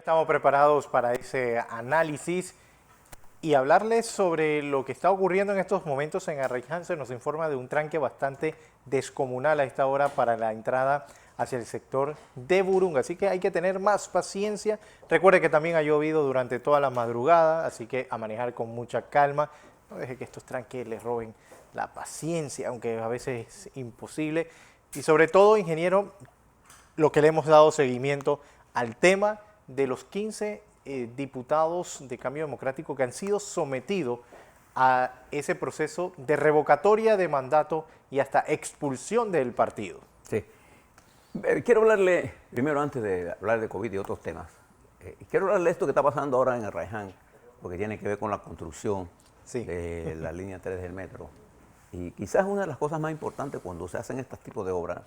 Estamos preparados para ese análisis y hablarles sobre lo que está ocurriendo en estos momentos en Arraiján. Se nos informa de un tranque bastante descomunal a esta hora para la entrada hacia el sector de Burunga, así que hay que tener más paciencia. Recuerde que también ha llovido durante toda la madrugada, así que a manejar con mucha calma. No deje que estos tranques les roben la paciencia, aunque a veces es imposible. Y sobre todo, ingeniero, lo que le hemos dado seguimiento al tema de los 15 diputados de Cambio Democrático que han sido sometidos a ese proceso de revocatoria de mandato y hasta expulsión del partido. Sí. Quiero hablarle, primero antes de hablar de COVID y otros temas, quiero hablarle de esto que está pasando ahora en Arraiján, porque tiene que ver con la construcción de la línea 3 del metro. Y quizás una de las cosas más importantes cuando se hacen estos tipos de obras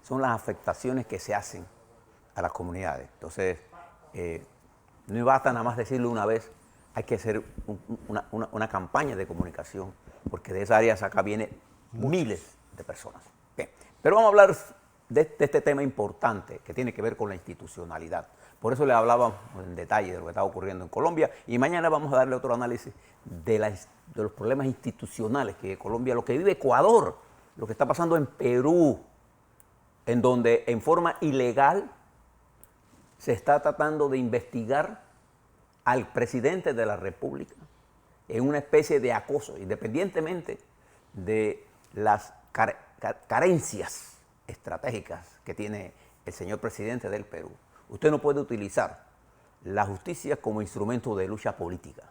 son las afectaciones que se hacen a las comunidades. Entonces, no basta nada más decirlo una vez, hay que hacer una campaña de comunicación, porque de esa área acá vienen miles de personas. Bien. Pero vamos a hablar de este tema importante que tiene que ver con la institucionalidad. Por eso le hablaba en detalle de lo que está ocurriendo en Colombia y mañana vamos a darle otro análisis de los problemas institucionales que Colombia, lo que vive Ecuador, lo que está pasando en Perú, en donde en forma ilegal se está tratando de investigar al presidente de la República en una especie de acoso, independientemente de las carencias estratégicas que tiene el señor presidente del Perú. Usted no puede utilizar la justicia como instrumento de lucha política.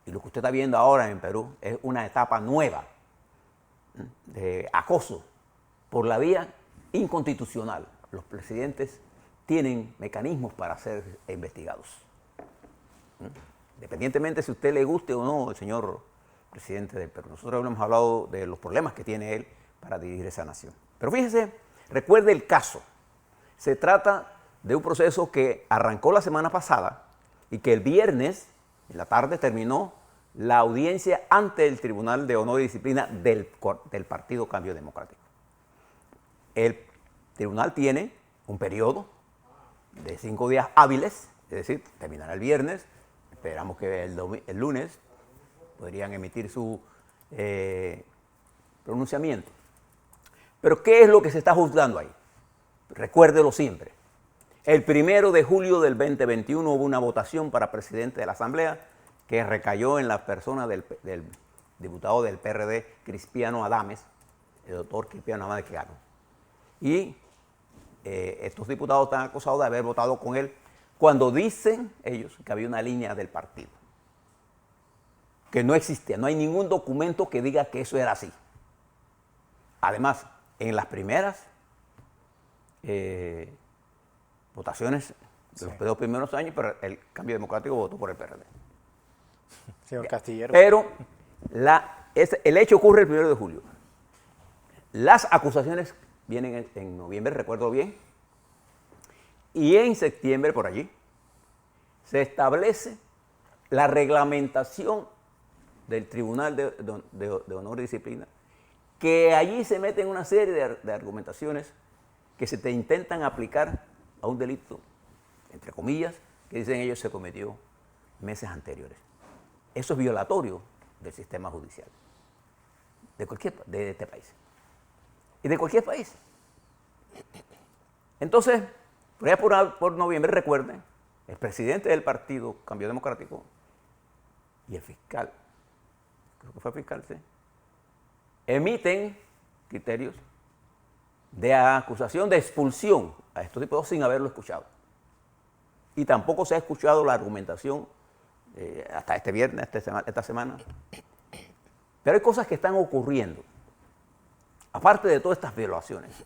Y lo que usted está viendo ahora en Perú es una etapa nueva de acoso por la vía inconstitucional. Los presidentes tienen mecanismos para ser investigados. Independientemente si a usted le guste o no el señor presidente del Perú. Nosotros hemos hablado de los problemas que tiene él para dirigir esa nación. Pero fíjese, recuerde el caso. Se trata de un proceso que arrancó la semana pasada y que el viernes en la tarde terminó la audiencia ante el Tribunal de Honor y Disciplina del Partido Cambio Democrático. El tribunal tiene un periodo de 5 días hábiles, es decir, terminará el viernes, esperamos que el lunes podrían emitir su pronunciamiento. Pero ¿qué es lo que se está juzgando ahí? Recuérdelo siempre. El 1 de julio del 2021 hubo una votación para presidente de la Asamblea que recayó en la persona del diputado del PRD, Crispiano Adames, el doctor Crispiano Adames que ganó. Y estos diputados están acusados de haber votado con él cuando dicen ellos que había una línea del partido, que no existía, no hay ningún documento que diga que eso era así. Además, en las primeras votaciones de los 2 primeros años, pero el Cambio Democrático votó por el PRD. Señor Castillero. Pero el hecho ocurre el 1 de julio. Las acusaciones vienen en noviembre, recuerdo bien, y en septiembre, por allí, se establece la reglamentación del Tribunal de Honor y Disciplina, que allí se meten una serie de argumentaciones que se te intentan aplicar a un delito, entre comillas, que dicen ellos se cometió meses anteriores. Eso es violatorio del sistema judicial de este país y de cualquier país. Entonces, por allá por noviembre, recuerden, el presidente del partido Cambio Democrático y el fiscal, creo que fue el fiscal, sí, emiten criterios de acusación de expulsión a estos diputados sin haberlo escuchado. Y tampoco se ha escuchado la argumentación hasta este viernes, esta semana. Pero hay cosas que están ocurriendo, aparte de todas estas violaciones.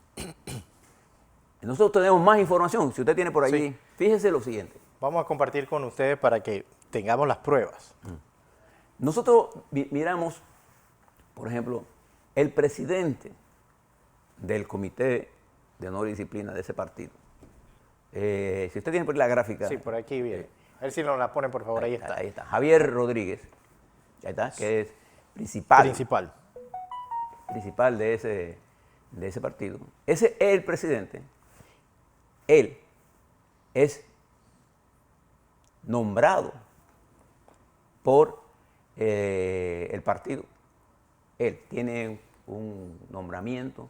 Nosotros tenemos más información. Si usted tiene por allí, fíjese lo siguiente. Vamos a compartir con ustedes para que tengamos las pruebas. Nosotros miramos, por ejemplo, el presidente del Comité de Honor y Disciplina de ese partido. Si usted tiene por ahí la gráfica. Sí, por aquí viene. A ver si nos la ponen, por favor. Ahí está. Ahí está. Javier Rodríguez, ahí está, que es principal de ese partido. Ese es el presidente. Él es nombrado por el partido. Él tiene un nombramiento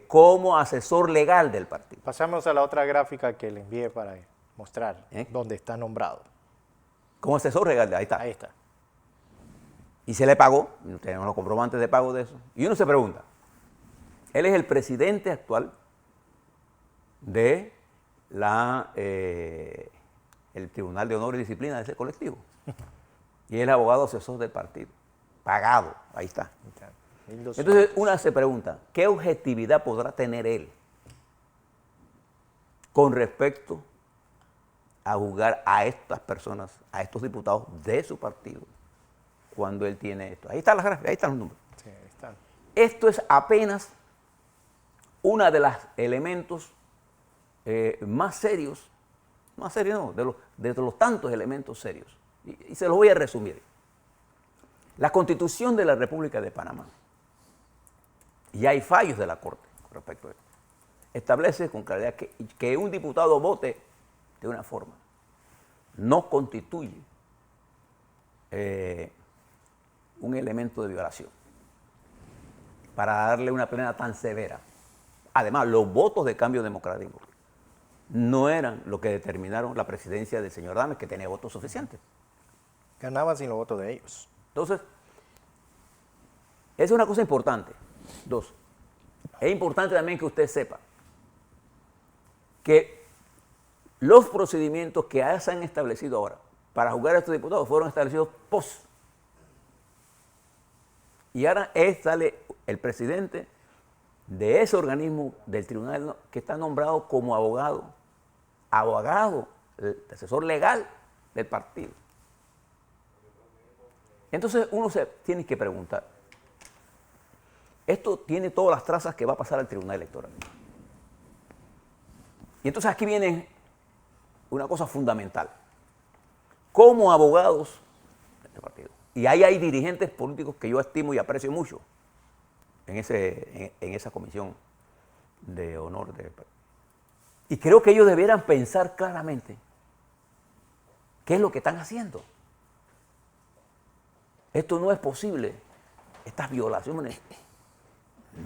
como asesor legal del partido. Pasamos a la otra gráfica que le envié para mostrar dónde está nombrado. Como asesor legal, ahí está. Ahí está. Y se le pagó, tenemos los comprobantes de pago de eso. Y uno se pregunta, él es el presidente actual de el Tribunal de Honor y Disciplina de ese colectivo. Y es abogado asesor del partido, pagado, ahí está. Entonces una se pregunta, ¿qué objetividad podrá tener él con respecto a juzgar a estas personas, a estos diputados de su partido, cuando él tiene esto? Ahí está la gráfica, ahí están los números. Sí, ahí están. Esto es apenas uno de los elementos más serios no, de los tantos elementos serios. Y se los voy a resumir. La Constitución de la República de Panamá, y hay fallos de la Corte con respecto a esto, establece con claridad que un diputado vote de una forma no constituye un elemento de violación para darle una pena tan severa. Además, los votos de Cambio Democrático no eran lo que determinaron la presidencia del señor Dames, que tenía votos suficientes. Ganaba sin los votos de ellos. Entonces, esa es una cosa importante. Dos, es importante también que usted sepa que los procedimientos que se han establecido ahora para juzgar a estos diputados fueron establecidos post. Y ahora sale el presidente de ese organismo del tribunal que está nombrado como abogado, asesor legal del partido. Entonces uno se tiene que preguntar, esto tiene todas las trazas que va a pasar al Tribunal Electoral. Y entonces aquí viene una cosa fundamental. Como abogados de este partido, y ahí hay dirigentes políticos que yo estimo y aprecio mucho en esa comisión de honor del partido. Y creo que ellos debieran pensar claramente qué es lo que están haciendo. Esto no es posible. Estas violaciones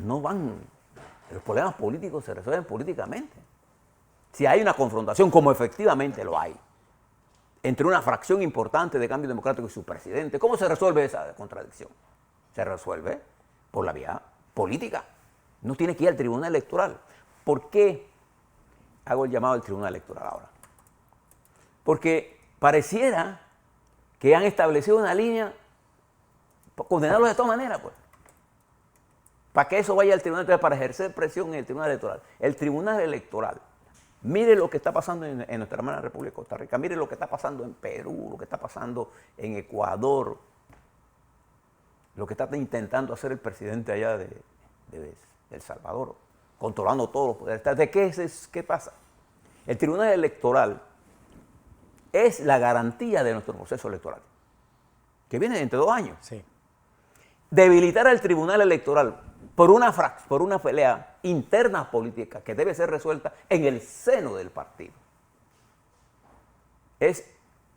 no van. Los problemas políticos se resuelven políticamente. Si hay una confrontación, como efectivamente lo hay, entre una fracción importante de Cambio Democrático y su presidente, ¿cómo se resuelve esa contradicción? Se resuelve por la vía política. No tiene que ir al Tribunal Electoral. ¿Por qué hago el llamado al Tribunal Electoral ahora? Porque pareciera que han establecido una línea para condenarlos de todas maneras, pues. Para que eso vaya al Tribunal Electoral, para ejercer presión en el Tribunal Electoral. El Tribunal Electoral, mire lo que está pasando en nuestra hermana República de Costa Rica, mire lo que está pasando en Perú, lo que está pasando en Ecuador, lo que está intentando hacer el presidente allá de El Salvador, controlando todos los poderes. ¿De qué pasa? El Tribunal Electoral es la garantía de nuestro proceso electoral, que viene dentro de 2 años. Sí. Debilitar al Tribunal Electoral por una pelea interna política que debe ser resuelta en el seno del partido.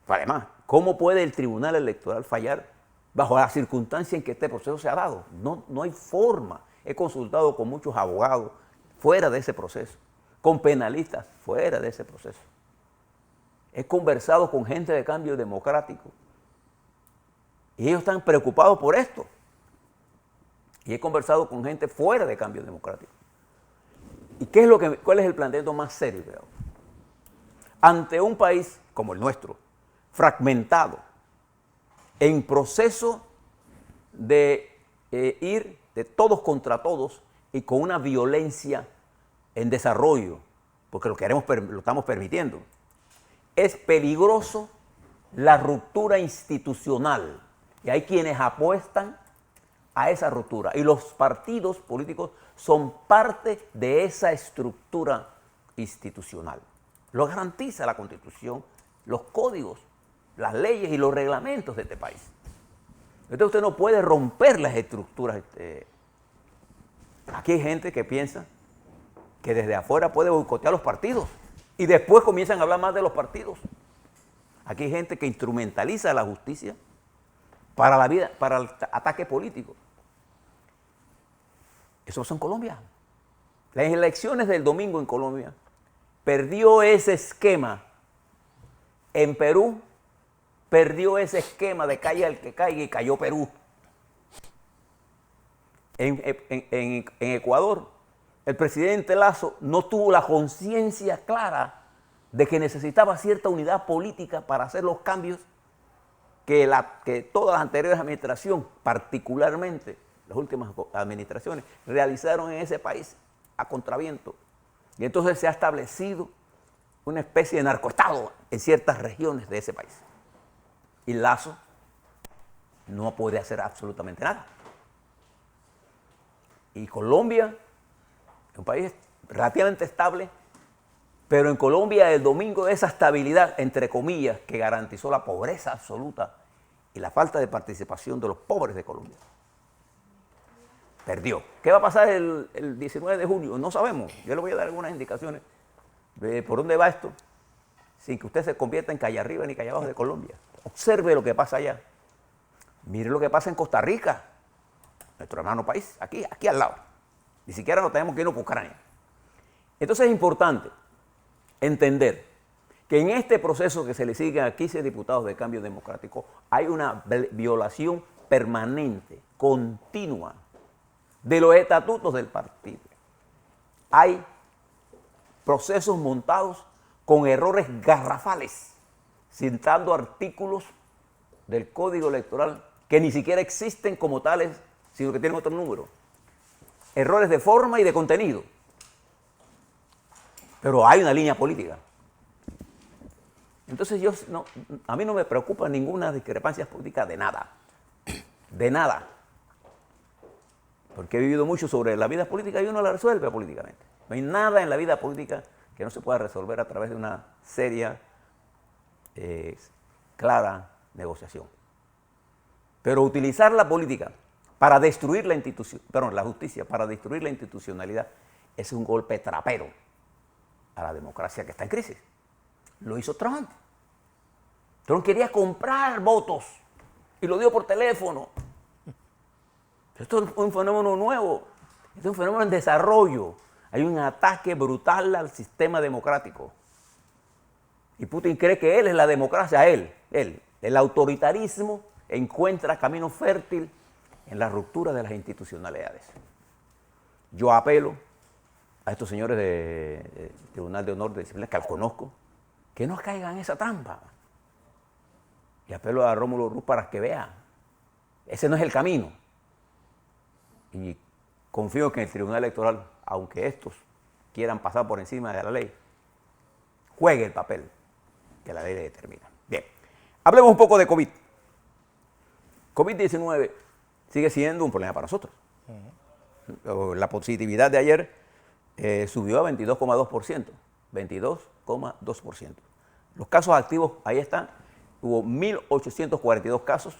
Además, ¿cómo puede el Tribunal Electoral fallar bajo la circunstancia en que este proceso se ha dado? No hay forma. He consultado con muchos abogados fuera de ese proceso, con penalistas fuera de ese proceso. He conversado con gente de Cambio Democrático y ellos están preocupados por esto. Y he conversado con gente fuera de Cambio Democrático. ¿Y cuál es el planteamiento más serio? Ante un país como el nuestro, fragmentado, en proceso de ir de todos contra todos y con una violencia en desarrollo, porque lo estamos permitiendo, es peligroso la ruptura institucional. Y hay quienes apuestan a esa ruptura. Y los partidos políticos son parte de esa estructura institucional. Lo garantiza la Constitución, los códigos, las leyes y los reglamentos de este país. Entonces usted no puede romper las estructuras. Aquí hay gente que piensa que desde afuera puede boicotear los partidos y después comienzan a hablar más de los partidos. Aquí hay gente que instrumentaliza la justicia para la vida, para el ataque político. Eso pasó en Colombia. Las elecciones del domingo en Colombia perdió ese esquema. En Perú perdió ese esquema de caiga el que caiga y cayó Perú. En Ecuador, el presidente Lasso no tuvo la conciencia clara de que necesitaba cierta unidad política para hacer los cambios que todas las anteriores administraciones, particularmente las últimas administraciones, realizaron en ese país a contraviento. Y entonces se ha establecido una especie de narcoestado en ciertas regiones de ese país. Y Lasso no puede hacer absolutamente nada. Y Colombia es un país relativamente estable, pero en Colombia el domingo esa estabilidad, entre comillas, que garantizó la pobreza absoluta y la falta de participación de los pobres de Colombia, perdió. ¿Qué va a pasar el 19 de junio? No sabemos. Yo le voy a dar algunas indicaciones de por dónde va esto, sin que usted se convierta en calle arriba ni calle abajo de Colombia. Observe lo que pasa allá. Mire lo que pasa en Costa Rica, nuestro hermano país, aquí al lado. Ni siquiera nos tenemos que irnos por Ucrania. Entonces es importante entender que en este proceso que se le sigue a 15 diputados de cambio democrático hay una violación permanente, continua, de los estatutos del partido. Hay procesos montados con errores garrafales, citando artículos del Código Electoral que ni siquiera existen como tales, sino que tienen otro número. Errores de forma y de contenido. Pero hay una línea política. Entonces a mí no me preocupa ninguna discrepancia política de nada. De nada. Porque he vivido mucho sobre la vida política y uno la resuelve políticamente. No hay nada en la vida política que no se pueda resolver a través de una seria, clara negociación. Pero utilizar la política para destruir la justicia, para destruir la institucionalidad, es un golpe trapero a la democracia que está en crisis. Lo hizo Trump. Trump quería comprar votos y lo dio por teléfono. Esto es un fenómeno nuevo, esto es un fenómeno en desarrollo. Hay un ataque brutal al sistema democrático. Y Putin cree que él es la democracia, él. El autoritarismo encuentra camino fértil en la ruptura de las institucionalidades. Yo apelo a estos señores del Tribunal de Honor de Disciplina, que los conozco, que no caigan en esa trampa. Y apelo a Rómulo Ruz para que vea. Ese no es el camino. Y confío que el Tribunal Electoral, aunque estos quieran pasar por encima de la ley, juegue el papel que la ley le determina. Bien, hablemos un poco de COVID. COVID-19 sigue siendo un problema para nosotros. La positividad de ayer subió a 22,2%. 22,2%. Los casos activos, ahí están. Hubo 1.842 casos.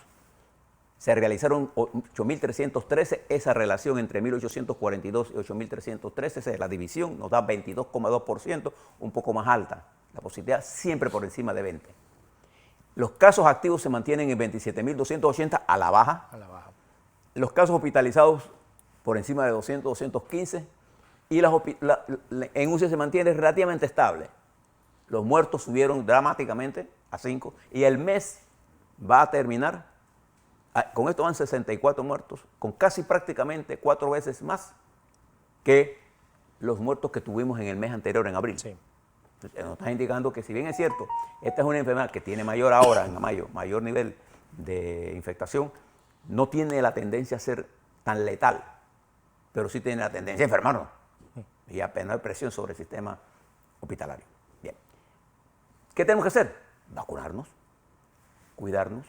Se realizaron 8.313. Esa relación entre 1.842 y 8.313, esa es la división, nos da 22,2%, un poco más alta. La positividad siempre por encima de 20. Los casos activos se mantienen en 27.280 a la baja. Los casos hospitalizados por encima de 200, 215. Y en UCI se mantiene relativamente estable. Los muertos subieron dramáticamente a 5. Y el mes va a terminar, con esto van 64 muertos, con casi prácticamente 4 veces más que los muertos que tuvimos en el mes anterior, en abril. Sí. Nos está indicando que, si bien es cierto, esta es una enfermedad que tiene mayor ahora, en mayo, mayor nivel de infectación, no tiene la tendencia a ser tan letal, pero sí tiene la tendencia a enfermarnos y a tener presión sobre el sistema hospitalario. Bien. ¿Qué tenemos que hacer? Vacunarnos, cuidarnos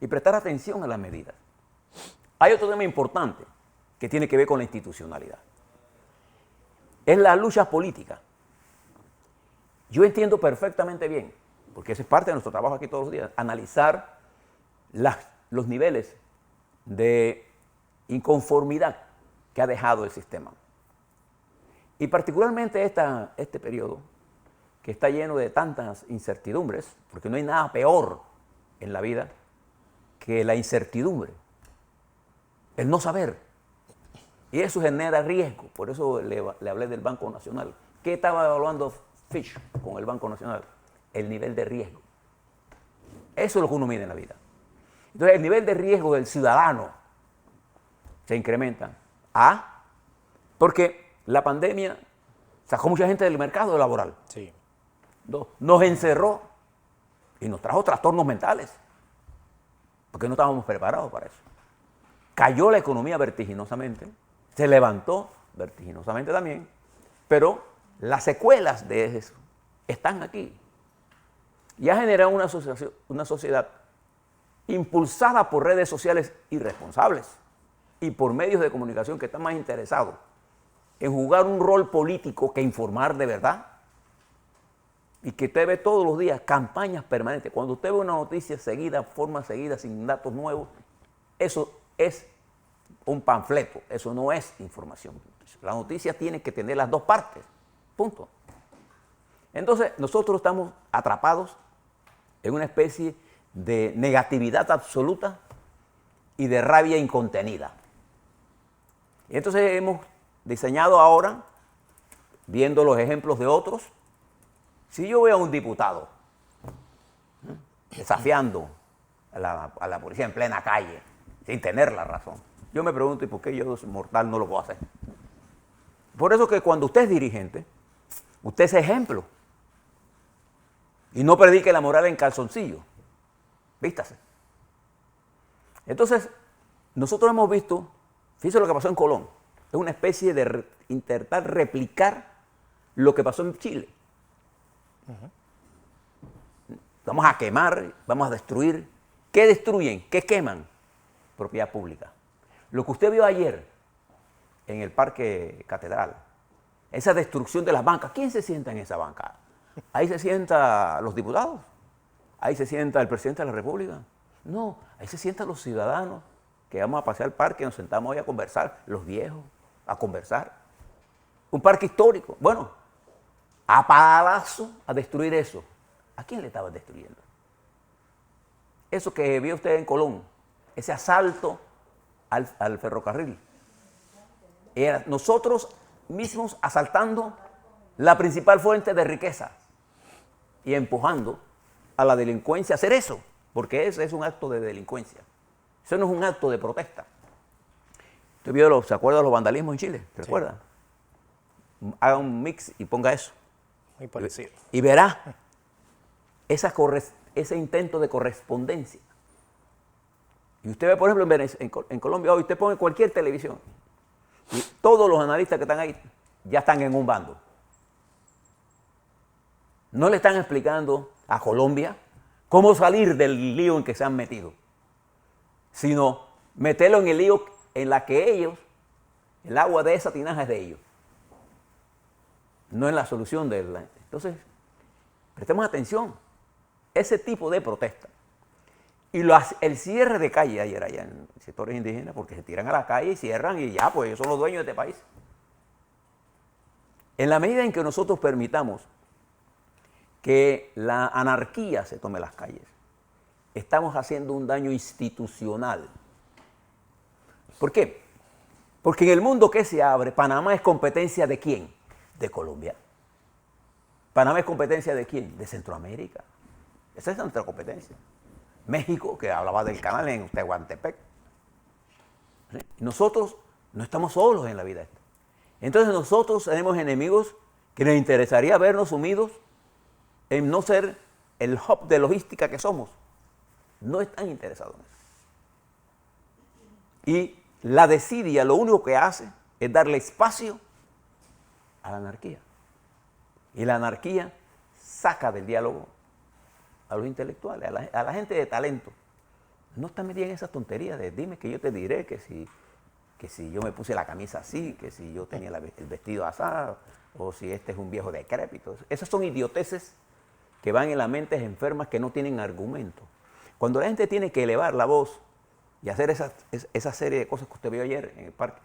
y prestar atención a las medidas. Hay otro tema importante que tiene que ver con la institucionalidad. Es la lucha política. Yo entiendo perfectamente bien, porque esa es parte de nuestro trabajo aquí todos los días, analizar los niveles de inconformidad que ha dejado el sistema. Y particularmente este periodo, que está lleno de tantas incertidumbres, porque no hay nada peor en la vida que la incertidumbre, el no saber. Y eso genera riesgo. Por eso le hablé del Banco Nacional. ¿Qué estaba evaluando Fitch con el Banco Nacional? El nivel de riesgo. Eso es lo que uno mide en la vida. Entonces, el nivel de riesgo del ciudadano se incrementa. Porque la pandemia sacó mucha gente del mercado laboral. Sí. Nos encerró y nos trajo trastornos mentales, porque no estábamos preparados para eso. Cayó la economía vertiginosamente, se levantó vertiginosamente también, pero las secuelas de eso están aquí. Y ha generado una sociedad impulsada por redes sociales irresponsables y por medios de comunicación que están más interesados en jugar un rol político que informar de verdad. Y que usted ve todos los días campañas permanentes. Cuando usted ve una noticia seguida, forma seguida, sin datos nuevos, eso es un panfleto, eso no es información. La noticia tiene que tener las dos partes, punto. Entonces, nosotros estamos atrapados en una especie de negatividad absoluta y de rabia incontenida. Y entonces hemos diseñado ahora, viendo los ejemplos de otros, si yo veo a un diputado desafiando a la policía en plena calle, sin tener la razón, yo me pregunto, ¿y por qué yo, mortal, no lo puedo hacer? Por eso que cuando usted es dirigente, usted es ejemplo. Y no predique la moral en calzoncillo. Vístase. Entonces, nosotros hemos visto, fíjese lo que pasó en Colón, es una especie de intentar replicar lo que pasó en Chile. Vamos a quemar, vamos a destruir. ¿Qué destruyen? ¿Qué queman? Propiedad pública. Lo que usted vio ayer en el Parque Catedral, esa destrucción de las bancas, ¿quién se sienta en esa banca? Ahí se sientan los diputados, ahí se sienta el presidente de la República. No, ahí se sientan los ciudadanos que vamos a pasear al parque, nos sentamos hoy a conversar, los viejos, a conversar. Un parque histórico. Bueno, a palazo a destruir eso. ¿A quién le estaban destruyendo? Eso que vio usted en Colón, ese asalto al ferrocarril, era nosotros mismos asaltando la principal fuente de riqueza y empujando a la delincuencia a hacer eso, porque ese es un acto de delincuencia. Eso no es un acto de protesta. ¿Usted vio se acuerda de los vandalismos en Chile? ¿Se recuerda? Haga un mix y ponga eso. Muy parecido. Y verá ese intento de correspondencia. Y usted ve, por ejemplo, en Colombia hoy, usted pone cualquier televisión y todos los analistas que están ahí ya están en un bando. No le están explicando a Colombia cómo salir del lío en que se han metido, sino meterlo en el lío en la que ellos, el agua de esa tinaja es de ellos. No es la solución de la... Entonces, prestemos atención. Ese tipo de protesta. Y el cierre de calle ayer allá en sectores indígenas, porque se tiran a la calle y cierran y ya, pues ellos son los dueños de este país. En la medida en que nosotros permitamos que la anarquía se tome las calles, estamos haciendo un daño institucional. ¿Por qué? Porque en el mundo que se abre, Panamá es competencia ¿de quién? De Colombia. ¿Panamá es competencia de quién? De Centroamérica. Esa es nuestra competencia. México, que hablaba del canal en Tehuantepec. ¿Sí? Nosotros no estamos solos en la vida esta. Entonces nosotros tenemos enemigos que nos interesaría vernos sumidos en no ser el hub de logística que somos. No están interesados en eso. Y la desidia lo único que hace es darle espacio a la anarquía. Y la anarquía saca del diálogo a los intelectuales, a la gente de talento. No están metidos en esas tonterías de dime que yo te diré que si yo me puse la camisa así, que si yo tenía el vestido asado, o si este es un viejo decrépito. Esas son idioteces que van en las mentes enfermas que no tienen argumento. Cuando la gente tiene que elevar la voz y hacer esa serie de cosas que usted vio ayer en el parque,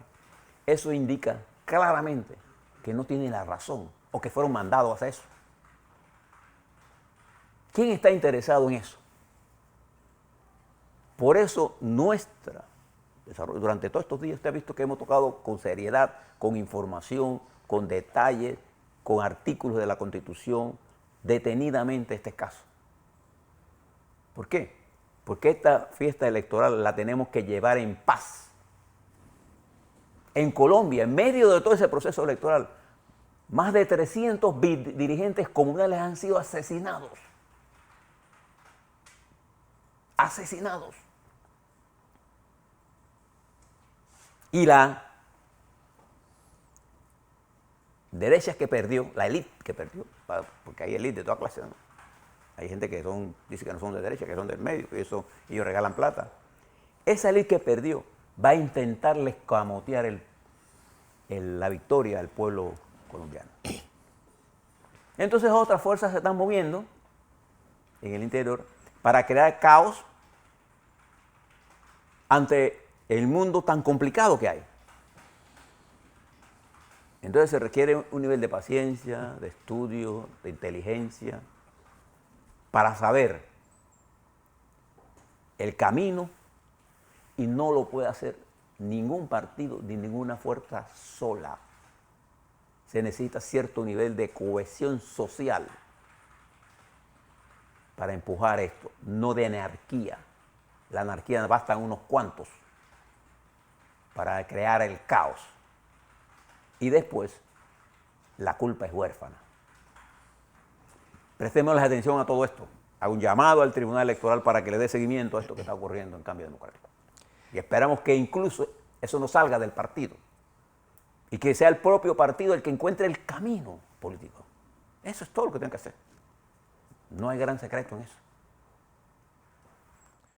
eso indica claramente que no tienen la razón o que fueron mandados a hacer eso. ¿Quién está interesado en eso? Por eso durante todos estos días usted ha visto que hemos tocado con seriedad, con información, con detalles, con artículos de la Constitución, detenidamente este caso. ¿Por qué? Porque esta fiesta electoral la tenemos que llevar en paz. En Colombia, en medio de todo ese proceso electoral, más de 300 dirigentes comunales han sido asesinados. Asesinados. Y la derecha que perdió, la élite que perdió, porque hay élite de toda clase, ¿no? Hay gente que dice que no son de derecha, que son del medio, que ellos regalan plata. Esa élite que perdió va a intentarle escamotear la victoria al pueblo colombiano. Entonces otras fuerzas se están moviendo en el interior para crear caos ante el mundo tan complicado que hay. Entonces se requiere un nivel de paciencia, de estudio, de inteligencia, para saber el camino, y no lo puede hacer ningún partido ni ninguna fuerza sola. Se necesita cierto nivel de cohesión social para empujar esto, no de anarquía. La anarquía bastan unos cuantos para crear el caos. Y después, la culpa es huérfana. Prestemos atención a todo esto. Hago un llamado al Tribunal Electoral para que le dé seguimiento a esto que está ocurriendo en Cambio Democrático. Y esperamos que incluso eso no salga del partido. Y que sea el propio partido el que encuentre el camino político. Eso es todo lo que tiene que hacer. No hay gran secreto en eso.